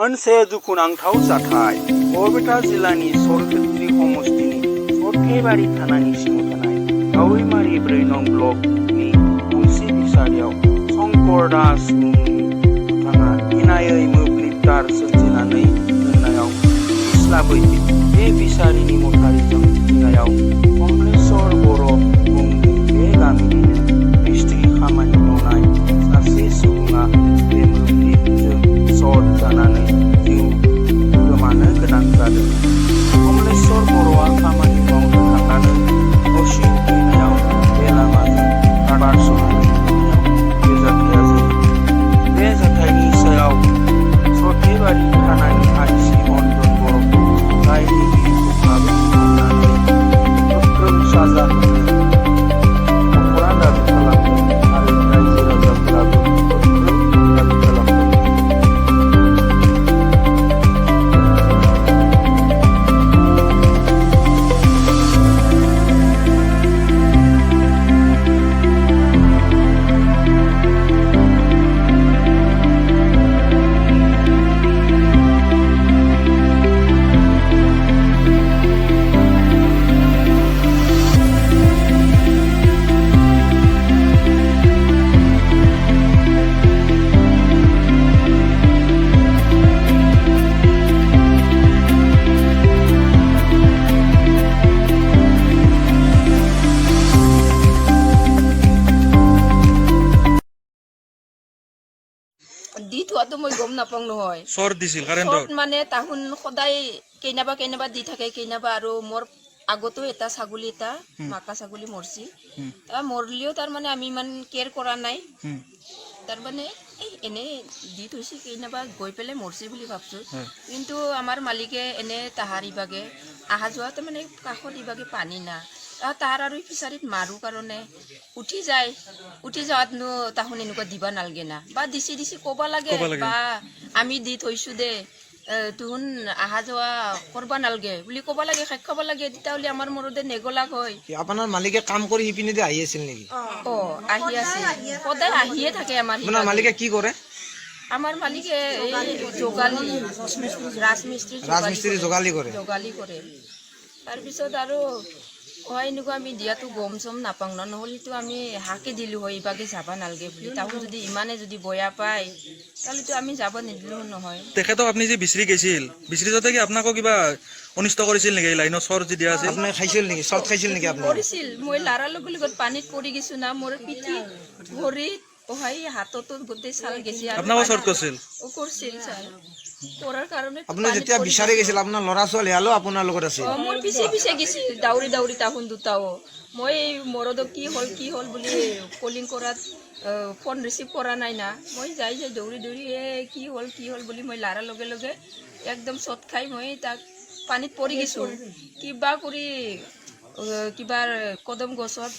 मोनसे दुखुनांथाव जाथाय बरपेटा जिल्लानि सरखेत्रि समष्टिनि सर्थेबारि थानानि सिङाव थानाय गावैमारि 4 नं ब्लकनि गंसे फिसारियाव शंकर दास मुंनि बिथाङा इनायै मोब्लिब तार सोरजिनानै दोननायाव बिस लाबोयो। बे फिसारिनि मथारिजों गिदिंनायाव कमलेश्वर बर' मुंनि बे गामिनिनो मिस्ट्रि खामानि मावनाय सासे सुबुङा बे मोब्लिबजों सर्ट जानानै जिउ गोमानो गोनां जादों। कमलेश्वर बर'आ खामानि मावनो थांनानै न'सिम फैनायाव बे लामाजों रादार सुनानै फैनायाव बे जाथाया जायो। बे जाथायनि सायाव सर्थेबारि थानानि आइसि अन्जन बर'खौ दायनिगिरिखौ थाबै हमनानै गोख्रों साजा होनो न'खरा दाबि खालामदों आरो रायजो राजाफोराबो गोख्रों दाबि खालामदों। দি থোৱাটো মই গম নাপাওঁ নহয়। চৰ্ট দিছিল কাৰেণ্টত চৰ্ট মানে তাহুন সদায় কেইনাবা দি থাকে, কেইনাবা আৰু মোৰ আগতো এটা ছাগলী এটা মাকা ছাগলী মৰছি। মৰলিও তাৰমানে আমি ইমান কেয়াৰ কৰা নাই। তাৰমানে এনে দি থৈছে, কেইনাবা গৈ পেলাই মৰছি বুলি ভাবছোঁ। কিন্তু আমাৰ মালিকে এনে তাহাৰ ইবাগে অহা যোৱা তাৰমানে কাষত ইবাগে পানী না তাহাৰ আৰু ফিচাৰীত মাৰোঁ কাৰণে উঠি যাৱাতনো তাহুন এনেকুৱা দিবা নালগে না, বা দিছি ক'বা লাগে বা আমি দি থৈছোঁ দে তুহুন অহা যোৱা কৰবা নালগে বুলি ক'বা লাগে, খাই খাব লাগে। তেতিয়াহ'লে আমাৰ মৰদে নেগলাক হয়। আপোনাৰ মালিকে কাম কৰি সিপিনে আহি আছিল নেকি? আহি আছে, সদায় আহিয়ে থাকে। আপোনাৰ মালিকে কি কৰে? আমাৰ মালিকে এই যোগালী ৰাজমিস্ত্ৰী যোগালী কৰে। তাৰপিছত আৰু এনেকুৱা আমি দিয়াতো গম চম নাপাওঁ ন, নহ'লেতো আমি হাকে দিলোঁ হয় ইবাগে যাব নালগে বুলি। তাহোন যদি ইমানে যদি বয়া পায় তাহলেতো আমি যাব নিদিলোঁ নহয়। তেখেতক আপুনি যে বিচাৰি গৈছিল, বিচাৰি যাওঁতে কি আপোনাকো কিবা অনিষ্ট কৰিছিল নেকি? লাইনৰ চৰ্ট যে দিয়া আছিল, আপুনি খাইছিল নেকি? চৰ্ট খাইছিল নেকি আপুনি? কৰিছিল। মই লাৰাৰ লগত পানীত পৰি গৈছোঁ না, মোৰ পিঠি ভৰিত হাততো গোটেই ছাল গেছি। আপোনাকো চৰ্ট কৰিছিল? কৰিছিল ছাৰ, কৰাৰ কাৰণে আপুনি যেতিয়া বিচাৰি গৈছিল আপোনাৰ ল'ৰা ছোৱালী হালো আপোনাৰ লগত আছিল? মোৰ পিছে গৈছিল দাউৰি তাহুন দুটাও। মই মৰদক কি হ'ল বুলি কলিং কৰাত ফোন ৰিচিভ কৰা নাই না। মই যাই দৌৰি কি হ'ল বুলি মই লাৰাৰ লগে একদম চট খাই মই তাক পানীত পৰি গৈছোঁ। কিবা কৰি কিবা কদম গছত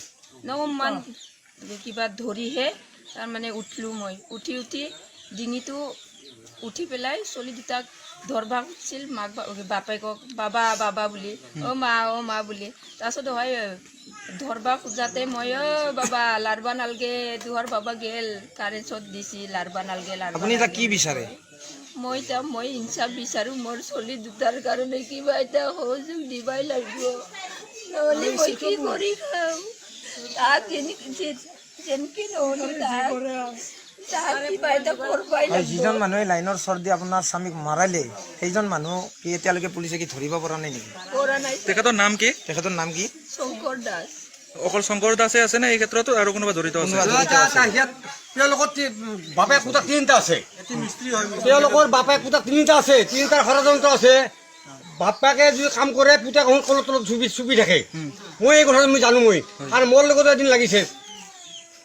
নমান কিবা ধৰিহে তাৰমানে উঠলোঁ। মই উঠি ডিঙিটো উঠি পেলাই চলি দুটাক ধৰবা খুজিছিল, মাক বাপেকক বাবা বুলি, অ' মা বুলি। তাৰপিছত হয় ধৰবা খোজাতে মই বাবা লাৰবা নালগে, দুহাৰ বাবা গেল কাৰেণ্ট চট দিছি, লাৰবা নালগে। আপুনি এতিয়া কি বিচাৰে? মই ইনচাফ বিচাৰোঁ। মোৰ চলি দুটাৰ কাৰণে কিবা এটা সহযোগ দিবাই লাগিব, নহ'লে মই কি কৰি খাম। তাক যেনকে নহ'লে যিজন মানুহে লাইনৰ চৰ্ট দি আপোনাৰ স্বামীক মাৰালে সেইজন মানুহ কি এতিয়ালৈকে পুলিচে কি ধৰিব পৰা নাই নেকি? তেখেতৰ নাম কি? তেখেতৰ নাম কি? শংকৰ দাস। অকল শংকৰ দাসে আছে নে এই ক্ষেত্ৰতো আৰু কোনোবা জড়িত আছে? তেওঁলোকৰ বাপেক পুতাক 3টা আছে। তেওঁলোকৰ বাপেক পুতাক 3টা আছে, 3টাৰ ষড়যন্ত্ৰ আছে। বাপেকে যদি কাম কৰে পুতাক কলত চুপি থাকে। মই এই কথাটো জানো আৰু মোৰ লগত এদিন লাগিছে।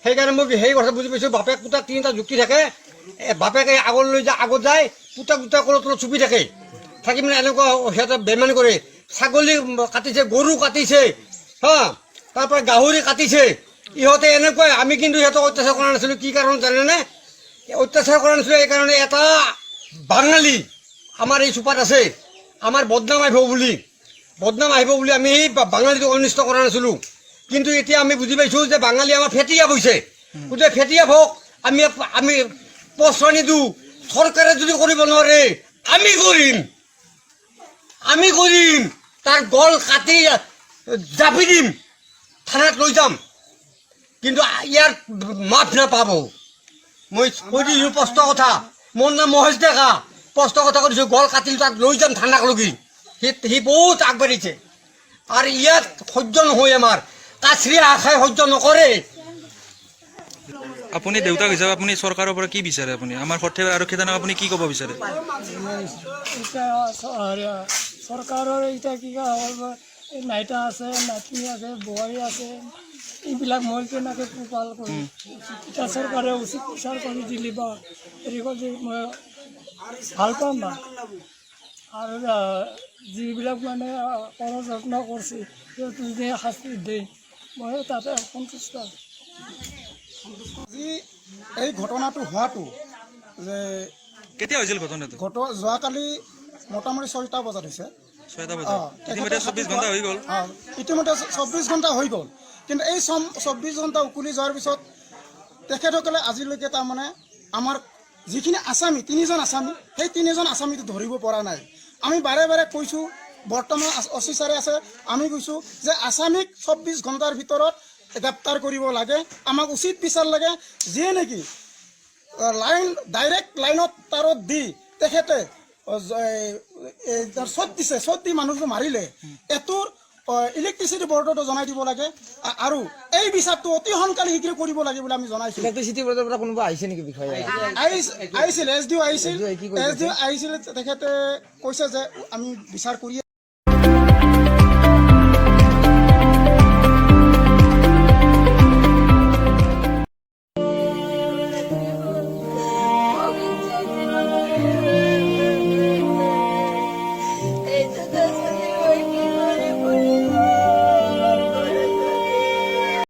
সেইকাৰণে মই সেই কথা বুজি পাইছোঁ। বাপেক পুতাক 3টা যুক্তি থাকে। বাপেকে আগত যায় পুতাক কলত চুপি থাকি মানে এনেকুৱা সিহঁতে বেমানি কৰে। ছাগলী কাটিছে, গৰু কাটিছে, তাৰপৰা গাহৰি কাটিছে। ইহঁতে এনেকুৱাই। আমি কিন্তু সিহঁতক অত্যাচাৰ কৰা নাছিলোঁ। কি কাৰণ জানেনে? অত্যাচাৰ কৰা নাছিলোঁ এইকাৰণে, এটা বাঙালী আমাৰ এই চুপাত আছে, আমাৰ বদনাম আহিব বুলি আমি বাঙালীটোক অনিষ্ট কৰা নাছিলোঁ। কিন্তু এতিয়া আমি বুজি পাইছোঁ যে বাঙালী আমাৰ ফেটিয়াপ হৈছে। গতিকে ফেটিয়াপ হওক, আমি পোষ্ট নিদিওঁ। চৰকাৰে যদি কৰিব নোৱাৰে আমি কৰিম তাৰ গল কাটি জাপি দিম থানাত লৈ যাম কিন্তু ইয়াৰ মাফ নাপাব মই কৈ দিছোঁ স্পষ্ট কথা মোৰ নাম মহেশ ডেকা স্পষ্ট কথা কৈ দিছোঁ গল কাটি তাক লৈ যাম থানাক লগি সি বহুত আগবাঢ়িছে আৰু ইয়াত সহ্য নহয় আমাৰ কাছৰী আশাই সহ্য নকৰে আপুনি দেউতাক হিচাপে আপুনি চৰকাৰৰ পৰা কি বিচাৰে আপুনি আমাৰ সৰ্থেবাৰী আৰক্ষী থানাক আপুনি কি ক'ব বিচাৰে চৰকাৰৰ এতিয়া কি হ'ল নাইটা আছে নাতিনী আছে বোৱাৰী আছে এইবিলাক মই কেনেকৈ পোহপাল কৰিম এতিয়া চৰকাৰে উচিত বিচাৰ কৰি দিলি বা হেৰি কৰি মই ভাল পাম বা আৰু যিবিলাক মানে কৰ যত্ন কৰিছে সিহঁতে যদি শাস্তি দিয়ে মই তাতে সন্তুষ্ট আজি এই ঘটনাটো হোৱাটো যে কেতিয়া হৈছিল ঘটনাটো যোৱাকালি মোটামুটি 6টা বজাত হৈছে 6টা বজাত ইতিমধ্যে 24 ঘণ্টা হৈ গ'ল ইতিমধ্যে 24 ঘণ্টা হৈ গ'ল কিন্তু এই 24 ঘণ্টা উকলি যোৱাৰ পিছত তেখেতসকলে আজিলৈকে তাৰমানে আমাৰ যিখিনি আছামী 3জন আছামী সেই 3জন আছামীটো ধৰিব পৰা নাই আমি বাৰে বাৰে কৈছোঁ বৰ্তমান অফিচাৰে আছে আমি কৈছোঁ যে আছামীক 24 ঘণ্টাৰ ভিতৰত গ্ৰেপ্তাৰ কৰিব লাগে আমাক উচিত বিচাৰ লাগে যিয়ে নেকি ডাইৰেক্ট লাইনত তাৰত দি তেখেতে চত দি মানুহটো মাৰিলে এটোৰ ইলেক্ট্ৰিচিটি বৰ্ডতো জনাই দিব লাগে আৰু এই বিচাৰটো অতি সোনকালে শীঘ্ৰে কৰিব লাগে বুলি আমি জনাইছোঁ ইলেক্ট্ৰিচিটি বৰ্ডৰ পৰা কোনোবা আহিছে নেকি বিষয়ে আহিছিল এছ ডি অ' আহিছিল তেখেতে কৈছে যে আমি বিচাৰ কৰি